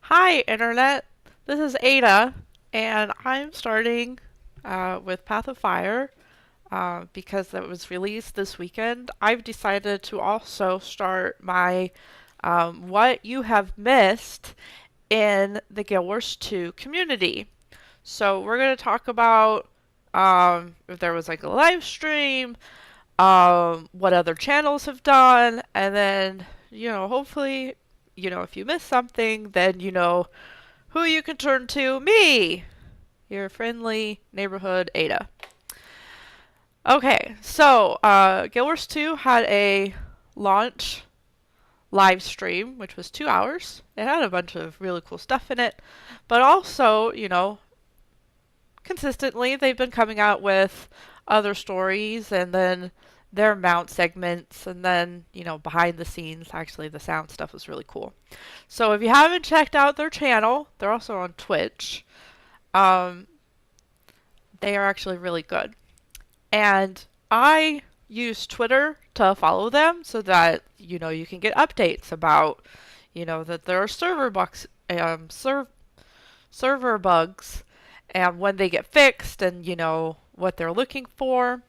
Hi, Internet. This is Ada, and I'm starting with Path of Fire because it was released this weekend. I've decided to also start my What You Have Missed in the Guild Wars 2 community. So we're going to talk about if there was like a live stream, what other channels have done, and then, hopefully, if you missed something, then who you can turn to? Me! Your friendly neighborhood Ada. Okay, so Guild Wars 2 had a launch live stream, which was 2 hours. It had a bunch of really cool stuff in it, but also, consistently they've been coming out with other stories and then their mount segments and then, behind the scenes. Actually, the sound stuff was really cool. So if you haven't checked out their channel, they're also on Twitch. Um, they are actually really good. And I use Twitter to follow them so that, you can get updates about, that there are server bugs and when they get fixed and, what they're looking for.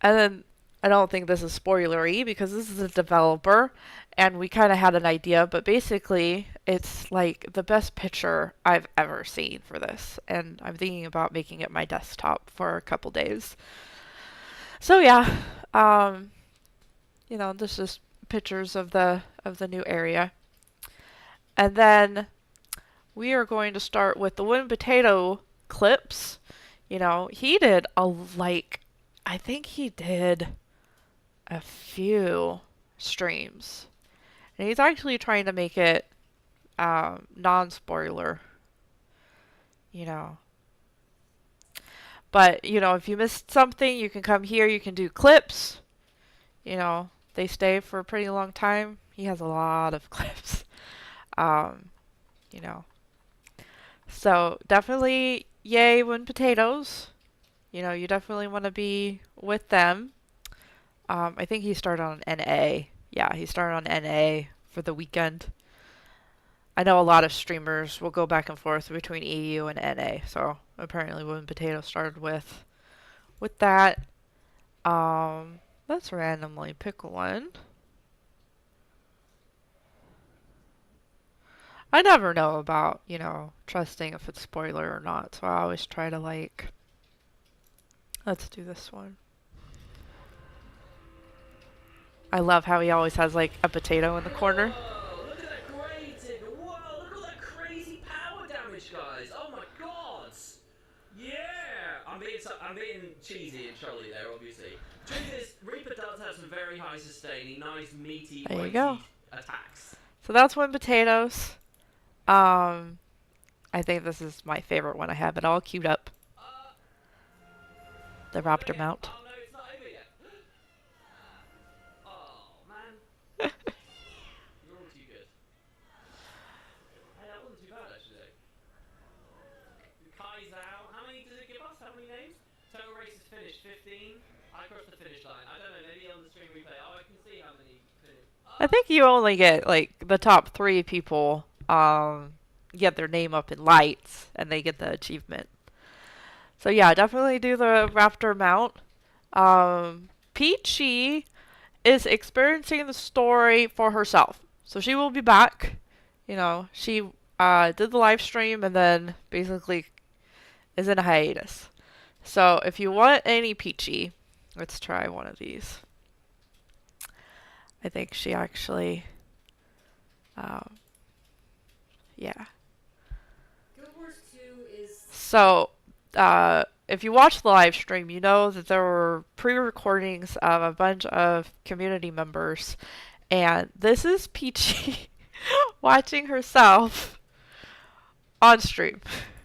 And then I don't think this is spoilery because this is a developer and we kind of had an idea, but basically it's like the best picture I've ever seen for this. And I'm thinking about making it my desktop for a couple days. So yeah, this is pictures of the new area. And then we are going to start with the Wooden Potato clips. He did I think he did a few streams. And he's actually trying to make it non-spoiler, you know. But, if you missed something, you can come here, you can do clips. They stay for a pretty long time. He has a lot of clips. Um, you know. So definitely yay when potatoes. You definitely want to be with them. I think he started on NA. Yeah, he started on NA for the weekend. I know a lot of streamers will go back and forth between EU and NA, so apparently when Potato started with that. Let's randomly pick one. I never know about, trusting if it's spoiler or not, so I always try to let's do this one. I love how he always has like a potato in the corner. Whoa! Look at that grating! Whoa! Look at all that crazy power damage, guys! Oh my god! Yeah! I'm being cheesy and trolly there, obviously. Truth is, Reaper does have some very high sustaining, nice meaty, There you go. weighty attacks. So that's one potatoes. Um, I think this is my favorite one. I have it all queued up. Uh, The not over raptor yet. mount. Oh no, it's not over yet. Oh man, you're all too good. Hey, that wasn't too bad actually. Kai Zhao. How many does it give us? How many names? Total races finished 15. I crossed the finish line. I don't know, maybe on the stream replay. Oh, I can see how many finished. I think you only get like the top 3 people get their name up in lights and they get the achievement. So yeah, definitely do the raptor mount. Peachy is experiencing the story for herself. So she will be back. She did the live stream and then basically is in a hiatus. So if you want any Peachy, let's try one of these. I think she actually, um, yeah. Guild Wars 2 is So if you watch the live stream, you know that there were pre-recordings of a bunch of community members, and this is Peachy watching herself on stream.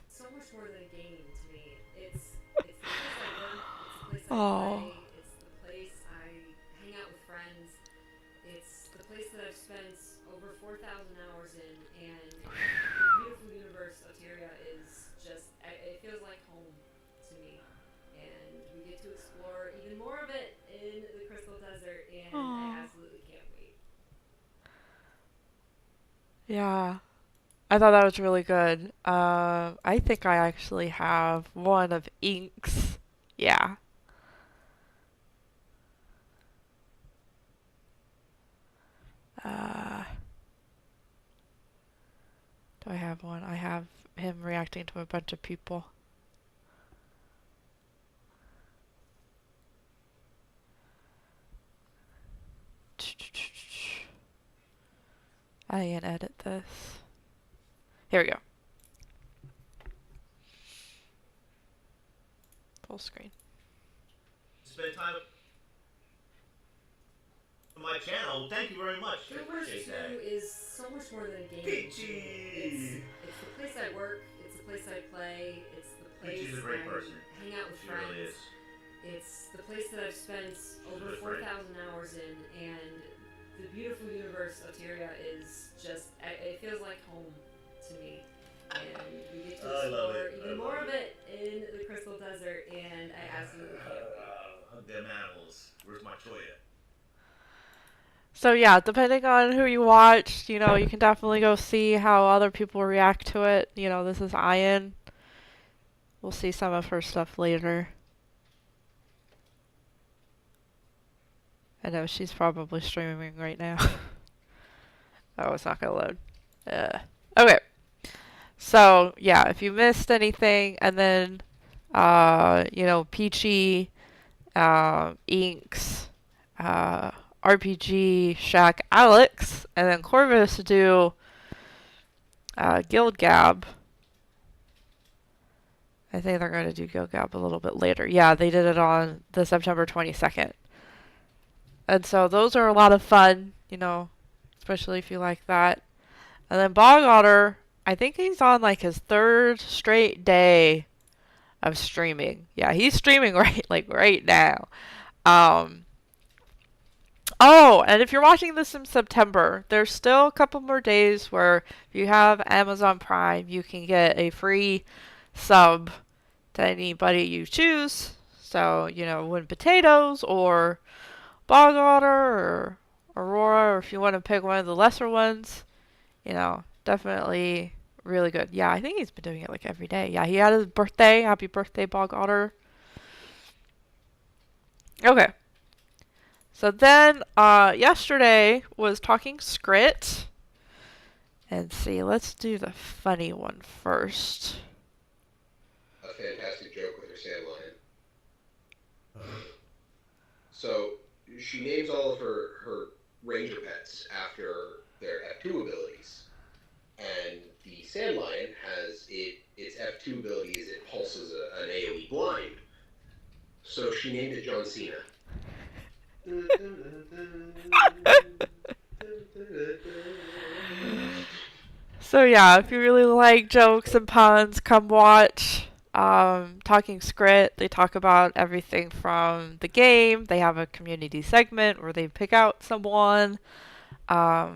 so much more than a game to me. It's the place I work, it's the place I Oh, play, it's the place I hang out with friends, it's the place that I've spent over 4,000 hours in, and the beautiful universe of Tyria is just, it feels like home to me. And we get to explore even more of it in the Crystal Desert, and I oh. absolutely can't wait. Yeah. I thought that was really good. I think I actually have one of Ink's. Yeah. Uh, do I have one? I have him reacting to a bunch of people. I can edit this. Here we go. Full screen. Spend time on my channel. Thank you very much. I appreciate that. gw2 is so much more than a game. Peachy! It's the place I work. It's the place I play. It's the place Peachy's a great I person. hang out with She friends. really is. It's the place that I've spent over good 4,000 friend. hours in, and the beautiful universe of Tyria is just, it feels like home to me. And we get to I love explore it. I even love more it. of it in the Crystal Desert, and I absolutely can't wait. Them animals. Where's my Toya? So yeah, depending on who you watch, you can definitely go see how other people react to it. This is Ian. We'll see some of her stuff later. I know she's probably streaming right now. Oh, it's not gonna load. Okay. So yeah, if you missed anything, and then Peachy, Inks, RPG, Shack, Alex, and then Corvus do Guild Gab. I think they're going to do Guild Gab a little bit later. Yeah, they did it on the September 22nd. And so those are a lot of fun, especially if you like that. And then Bog Otter, I think he's on like his third straight day of streaming. Yeah, he's streaming right now. Um, Oh, and if you're watching this in September, there's still a couple more days where if you have Amazon Prime, you can get a free sub to anybody you choose. So, Wooden Potatoes or Bog Otter or Aurora, or if you want to pick one of the lesser ones, definitely really good. Yeah, I think he's been doing it like every day. Yeah, he had his birthday. Happy birthday, Bog Otter. Okay. So then, yesterday was talking Scrit. And see, let's do the funny one first. A fantastic joke with her sand lion. So she names all of her ranger pets after their F2 abilities. And the sand lion has its F2 ability is it pulses an AoE blind. So she named it John Cena. So yeah, if you really like jokes and puns, come watch Talking Scrit. They talk about everything from the game. They have a community segment where they pick out someone. I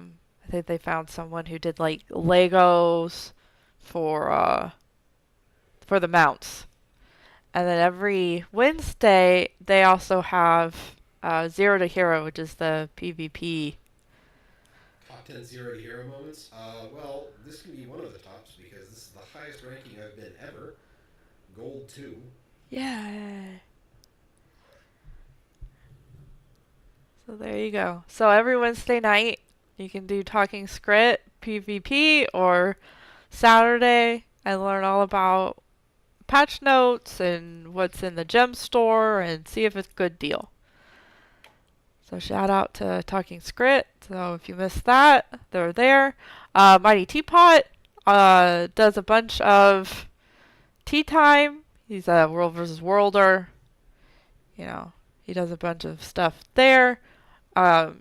think they found someone who did like Legos for the mounts. And then every Wednesday they also have Zero to Hero, which is the PvP. Top 10 Zero to Hero moments? Well, this can be one of the tops because this is the highest ranking I've been ever. Gold 2. Yeah. So there you go. So every Wednesday night you can do Talking Scrit, PvP, or Saturday and learn all about patch notes and what's in the gem store and see if it's a good deal. So shout out to Talking Scrit. So if you missed that, they're there. Mighty Teapot does a bunch of tea time. He's a World vs. Worlder. He does a bunch of stuff there.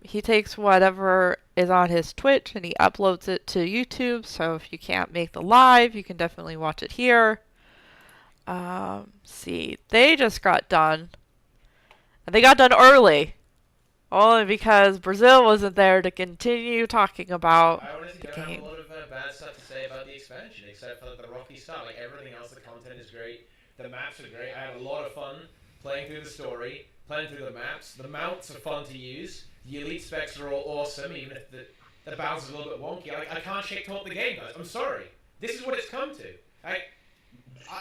He takes whatever is on his Twitch and he uploads it to YouTube. So if you can't make the live, you can definitely watch it here. See, they just got done. And they got done early. Only because Brazil wasn't there to continue talking about I honestly the don't have game. a lot of bad stuff to say about the expansion, except for the rocky stuff. Like everything else, the content is great. The maps are great. I had a lot of fun playing through the story, playing through the maps. The mounts are fun to use. The elite specs are all awesome, even if the bounce is a little bit wonky. I can't shake talk the game, guys. I'm sorry. This is what it's come to.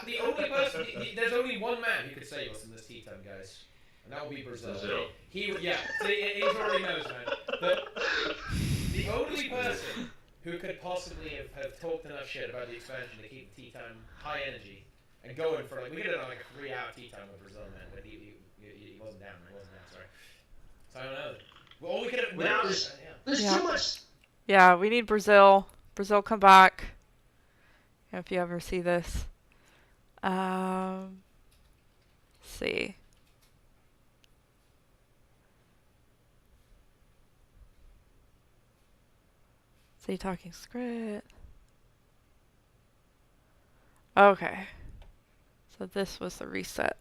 The only person, there's only one man who could save us in this tea time, guys, and that would be Brazil. Yeah. See, he's already knows, man. But the only person who could possibly have talked enough shit about the expansion to keep the tea time high energy and going for we did it on like a 3-hour tea time with Brazil, man. But he wasn't down. He wasn't down. Sorry. So I don't know. Well, all we could have. There's Yeah. too much. Yeah, we need Brazil. Brazil, come back. If you ever see this. Let's see. See talking script. Okay. So this was the reset.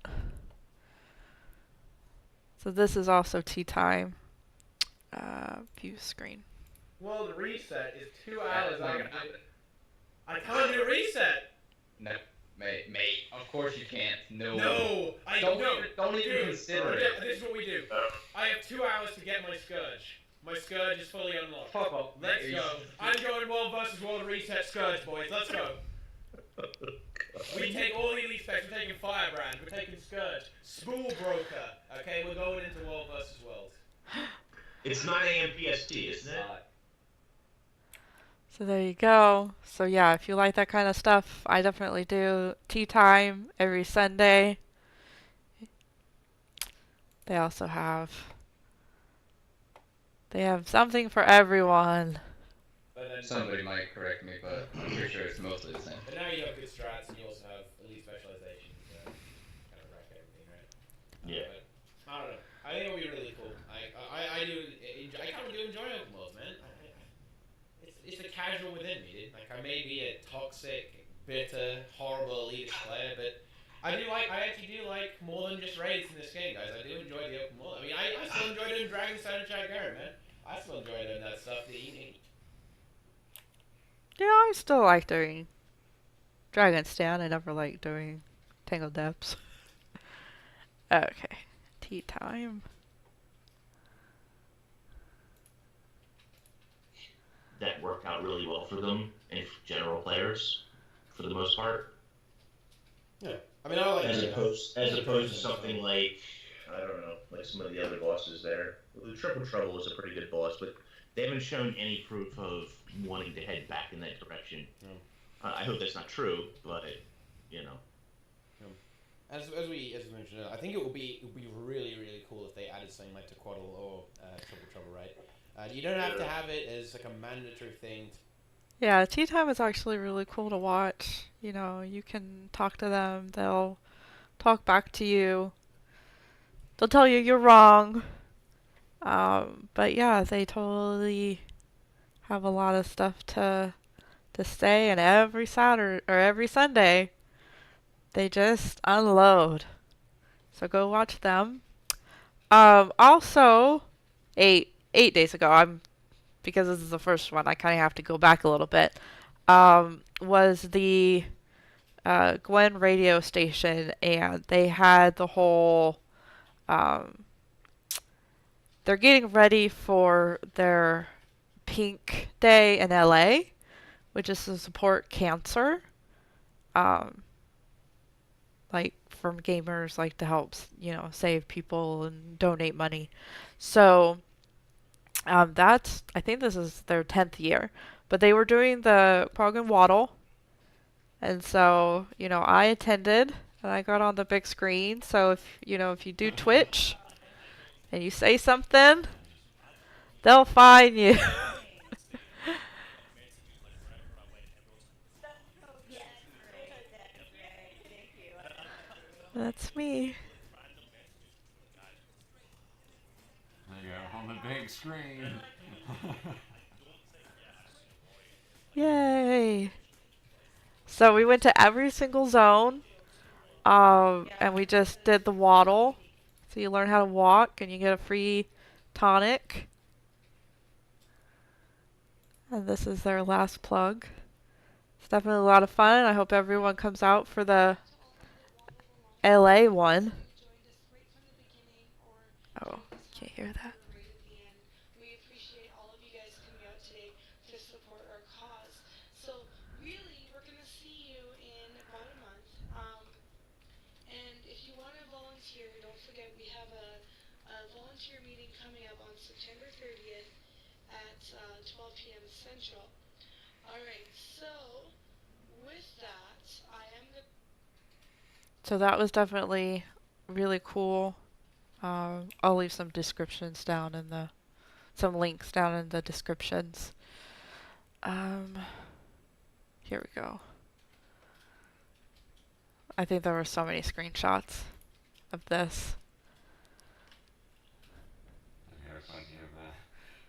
So this is also tea time. View screen. Well, the reset is 2 hours. I can't do a reset. No, mate, of course you can't. No. Don't even consider it. This is what we do. I have 2 hours to get my Scourge. My Scourge is fully unlocked. Fuck off. Let's go. I'm going world versus world reset Scourge, boys. Let's go. We take all the elite specs. We're taking Firebrand. We're taking Scourge. Spool Broker. Okay, we're going into world versus world. It's 9 a.m. PST, isn't it? So there you go. So yeah, if you like that kind of stuff, I definitely do. Tea time every Sunday. They also have something for everyone. Somebody might correct me, but I'm pretty sure it's mostly the same. But now you have good strats and you also have elite specialization to kind of wreck everything, right? Yeah. But, I don't know. I think it'll be really cool. I kind of do enjoy open worlds, man. It's the casual within me, dude. Like, I may be a toxic, bitter, horrible elitist player, but I actually do like more than just raids in this game, guys. I do enjoy the open world. I mean, I still enjoy doing Dragonstone and Chagara, man. I still enjoy doing that stuff. Yeah, I still like doing Dragon's Den. I never liked doing Tangled Depths. Okay, tea time. That worked out really well for them and for general players, for the most part. Yeah, I mean, I like as opposed to something like, I don't know, like some of the other bosses there. The Triple Trouble was a pretty good boss, but they haven't shown any proof of wanting to head back in that direction. I hope that's not true, but you know. As we mentioned, I think it would be really, really cool if they added something like Tequaddle or Triple Trouble, right? You don't have to have it as like a mandatory thing. Yeah, tea time is actually really cool to watch. You know, you can talk to them. They'll talk back to you. They'll tell you you're wrong. But yeah, they totally have a lot of stuff to say, and every Saturday or every Sunday, they just unload. So go watch them. Also, 8 days ago, because this is the first one, I kind of have to go back a little bit. Was the Gwen radio station, and they had the whole. They're getting ready for their Pink Day in LA, which is to support cancer. Like from gamers, like to help, save people and donate money. So I think this is their 10th year, but they were doing the Pog and Waddle, and so I attended and I got on the big screen. So if you do Twitch and you say something, they'll fine you. That's me. There you go, on the big screen. Yay! So we went to every single zone, and we just did the waddle. So you learn how to walk, and you get a free tonic. And this is their last plug. It's definitely a lot of fun. I hope everyone comes out for the LA one. Oh, can't hear that. We appreciate all of you guys coming out today to support our cause. So really, we're gonna see you in about a month. And if you want to volunteer, don't forget we have a volunteer meeting coming up on September 30th at 12 p.m. Central. All right. So with that, I am the. So that was definitely really cool. I'll leave some descriptions down in the some links down in the descriptions. Um, Here we go. I think there were so many screenshots of this. I got plenty of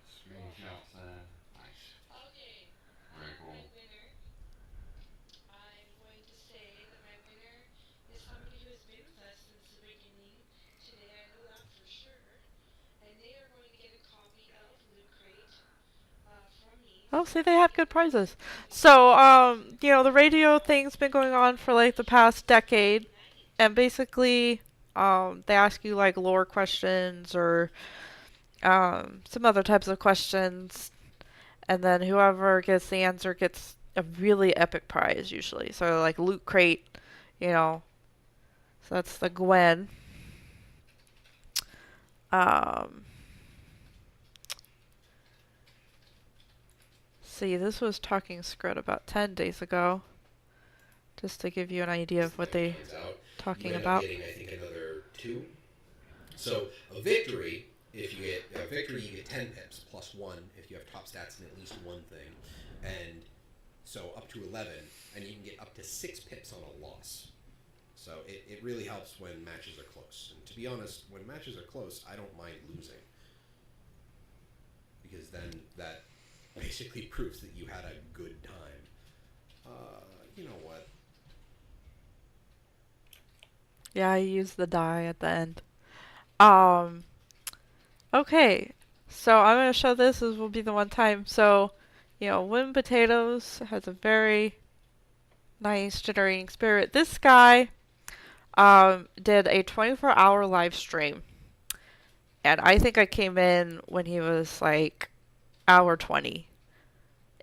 screenshots there. Nice. Okay. Very My cool. winner. I'm going to say that my winner is somebody who has been with us since the beginning. Today, I know that for sure. And they are going to get a copy of Loot Crate from me. Oh, So see, that they way have they good can prizes. use So, the radio thing's been going on for like the past decade, and basically, they ask you like lore questions or some other types of questions, and then whoever gets the answer gets a really epic prize usually. So, like Loot Crate, you know, so that's the Gwen. Um, See, this was Talking Scrut about 10 days ago, just to give you an idea of what they talking you end up about. getting, I think, another 2. So a victory, if you get a victory, you get 10 pips plus 1 if you have top stats in at least one thing, and so up to 11, and you can get up to 6 pips on a loss. So it really helps when matches are close. And to be honest, when matches are close, I don't mind losing, because then that basically proves that you had a good time. You know what? Yeah, I used the die at the end. Okay, so I'm going to show this. This will be the one time. So, Win Potatoes has a very nice generating spirit. This guy did a 24-hour live stream. And I think I came in when he was like hour 20.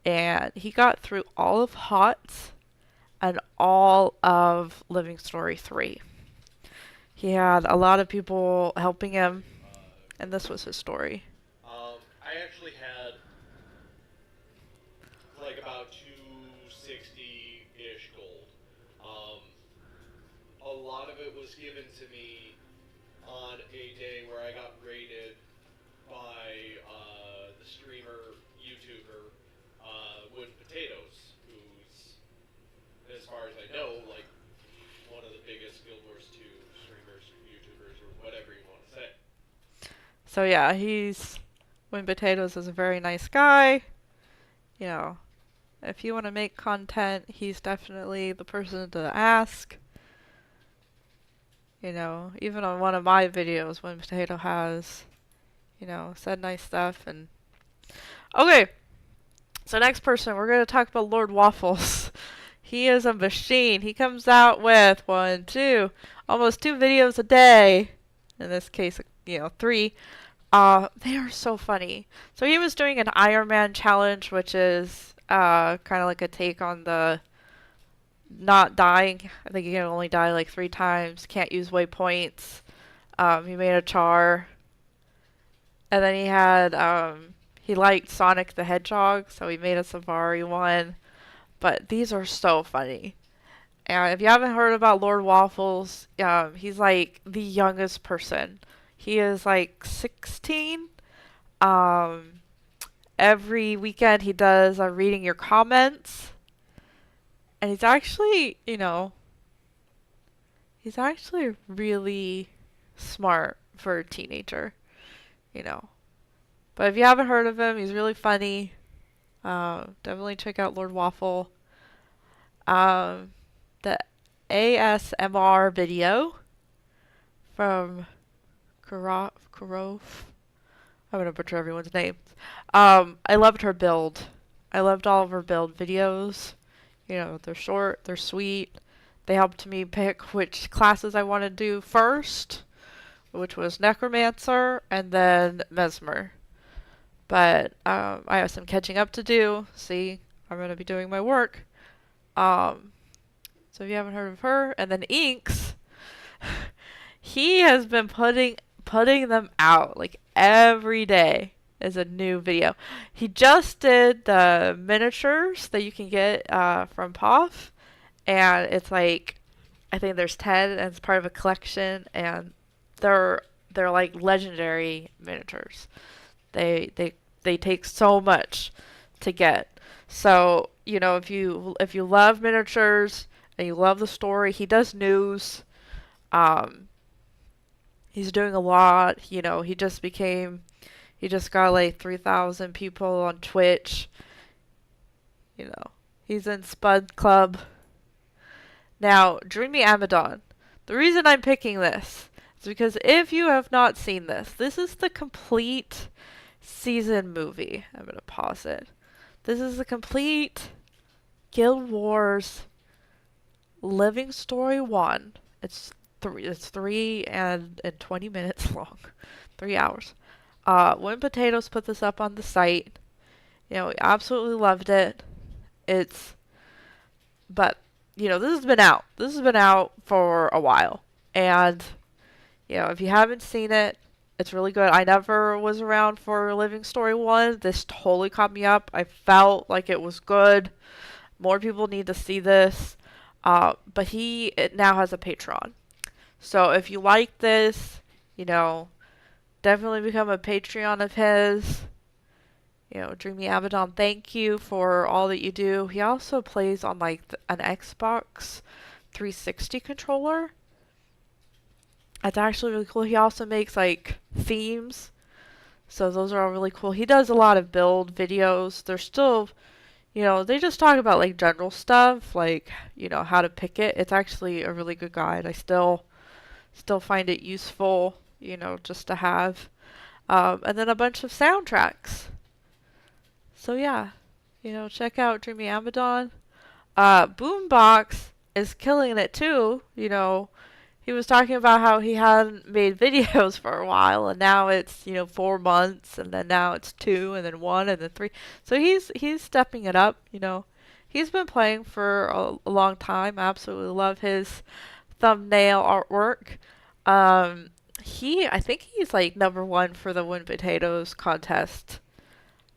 And he got through all of HOTS and all of Living Story 3. He had a lot of people helping him, and this was his story. I actually had like about 260-ish gold. A lot of it was given to me on a day where I got raided by the streamer, YouTuber, Wood Potatoes, who's, as far as I know, like one of the biggest Guild Wars 2 streamers, YouTubers, or whatever you want to say. So yeah, Win Potatoes is a very nice guy. If you want to make content, he's definitely the person to ask. Even on one of my videos, Win Potato has, said nice stuff. And okay, so next person, we're going to talk about Lord Waffles. He is a machine. He comes out with almost 2 videos a day. In this case, 3. They are so funny. So he was doing an Iron Man challenge, which is kind of like a take on the not dying. I think you can only die like 3 times. Can't use waypoints. He made a char. And then he liked Sonic the Hedgehog, so he made a Safari one. But these are so funny. And if you haven't heard about Lord Waffles, he's like the youngest person. He is like 16. Every weekend he does reading your comments. And he's actually, he's actually really smart for a teenager, But if you haven't heard of him, he's really funny. Definitely check out Lord Waffle. The ASMR video from Kurov. I'm gonna butcher everyone's names. I loved her build. I loved all of her build videos. They're short, they're sweet. They helped me pick which classes I want to do first, which was Necromancer and then Mesmer. But I have some catching up to do. See, I'm going to be doing my work. So if you haven't heard of her, and then Inks, he has been putting them out like every day is a new video. He just did the miniatures that you can get from POF, and it's like I think there's 10, and it's part of a collection, and they're like legendary miniatures. They take so much to get. So, you know, if you love miniatures and you love the story, he does news. He's doing a lot. You know, he just got like 3,000 people on Twitch. You know, he's in Spud Club. Now, Dreamy Amadon. The reason I'm picking this is because if you have not seen this, this is the complete season movie. I'm going to pause it. This is the complete Guild Wars Living Story 1. It's 3 and 20 minutes long. 3 hours. When Potatoes put this up on the site, you know, we absolutely loved it. But, you know, this has been out. This has been out for a while. And, you know, if you haven't seen it, it's really good. I never was around for Living Story 1. This totally caught me up. I felt like it was good. More people need to see this. But it now has a Patreon. So if you like this, you know, definitely become a Patreon of his. You know, Dreamy Abaddon, thank you for all that you do. He also plays on like an Xbox 360 controller. That's actually really cool. He also makes like themes. So those are all really cool. He does a lot of build videos. They're still, you know, they just talk about like general stuff, like, you know, how to pick it. It's actually a really good guide. I still find it useful, you know, just to have. And then a bunch of soundtracks. So yeah, you know, check out Dreamy Abaddon. Boombox is killing it too. You know, he was talking about how he hadn't made videos for a while, and now it's, you know, 4 months, and then now it's 2, and then 1, and then 3. So he's stepping it up. You know, he's been playing for a long time. I absolutely love his thumbnail artwork. I think he's like #1 for the Win Potatoes contest.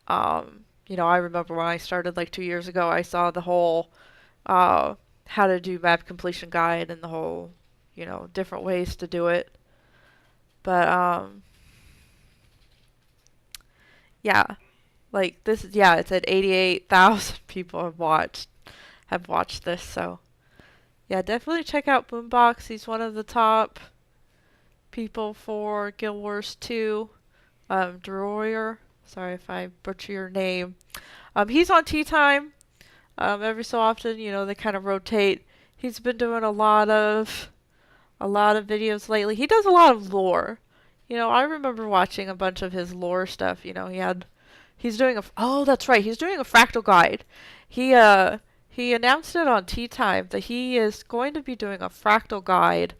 You know, I remember when I started like 2 years ago, I saw the whole how to do map completion guide and the whole, you know, different ways to do it. But yeah, like this, yeah, it's at 88,000 people have watched this. So yeah, definitely check out Boombox. He's one of the top people for Guild Wars 2. Droyer. Sorry if I butcher your name. He's on Tea Time. Every so often, you know, they kind of rotate. He's been doing a lot of videos lately. He does a lot of lore. You know, I remember watching a bunch of his lore stuff. You know, he's doing that's right. He's doing a fractal guide. He announced it on Tea Time that he is going to be doing a fractal guide.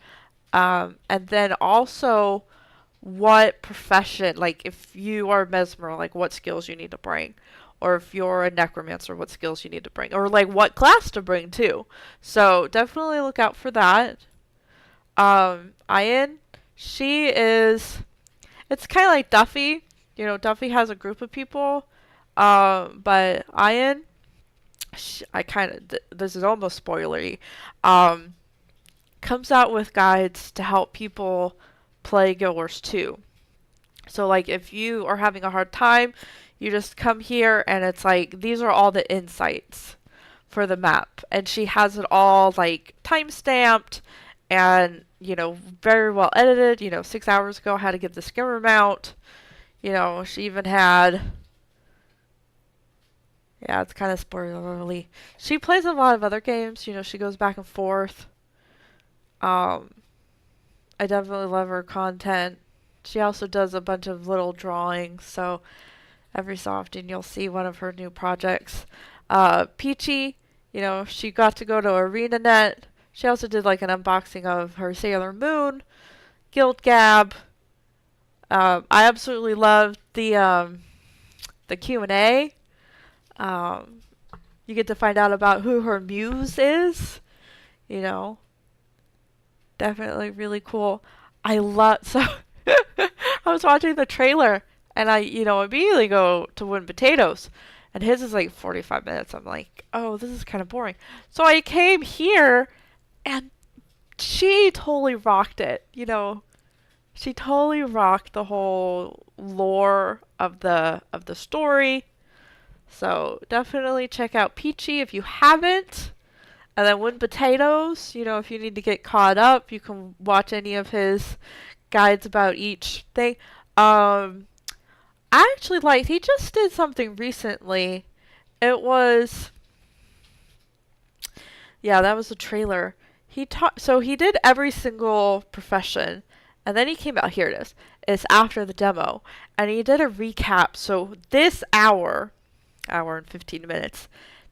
And then also what profession, like if you are Mesmer, like what skills you need to bring, or if you're a necromancer, what skills you need to bring, or like what class to bring too. So definitely look out for that. Ian, it's kind of like Duffy. You know, Duffy has a group of people, but Ian, this is almost spoilery, comes out with guides to help people play Guild Wars 2. So like if you are having a hard time, you just come here and it's like these are all the insights for the map, and she has it all like time stamped and, you know, very well edited. You know, 6 hours ago how to get the skimmer mount. You know, she even had, yeah, it's kind of spoilerly. She plays a lot of other games. You know, she goes back and forth. I definitely love her content. She also does a bunch of little drawings, so every so often you'll see one of her new projects. Peachy, you know, she got to go to ArenaNet. She also did like an unboxing of her Sailor Moon, Guild Gab. I absolutely loved the the Q&A. You get to find out about who her muse is. You know, definitely really cool. I love so. I was watching the trailer and I, immediately go to Wooden Potatoes, and his is like 45 minutes. I'm like, oh, this is kind of boring. So I came here, and she totally rocked it. She totally rocked the whole lore of the story. So definitely check out Peachy if you haven't. And then Wooden Potatoes, if you need to get caught up, you can watch any of his guides about each thing. I actually liked, he just did something recently. It was, yeah, that was a trailer. So he did every single profession, and then he came out, here it is. It's after the demo, and he did a recap. So this hour and 15 minutes,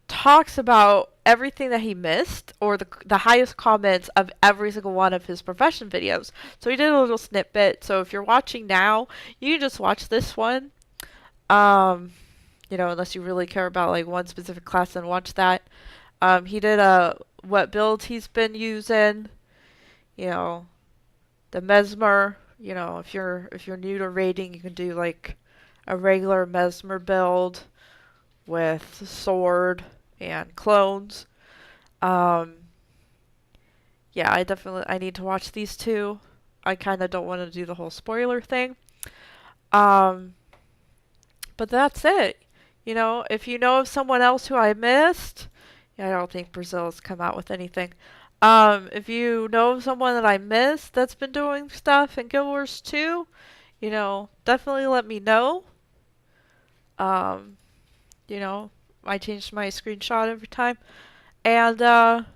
talks about everything that he missed, or the highest comments of every single one of his profession videos. So he did a little snippet. So if you're watching now, you can just watch this one. Unless you really care about like one specific class, then watch that. He did what builds he's been using. The Mesmer. If you're new to raiding, you can do like a regular Mesmer build with sword and clones. Yeah, I need to watch these two. I kind of don't want to do the whole spoiler thing. But that's it. If you know of someone else who I missed, I don't think Brazil's come out with anything. If you know of someone that I missed that's been doing stuff in Guild Wars 2, definitely let me know. I change my screenshot every time. And, that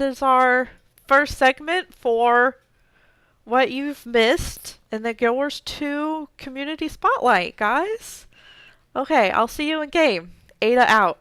is our first segment for what you've missed in the Guild Wars 2 Community Spotlight, guys. Okay, I'll see you in game. Ada out.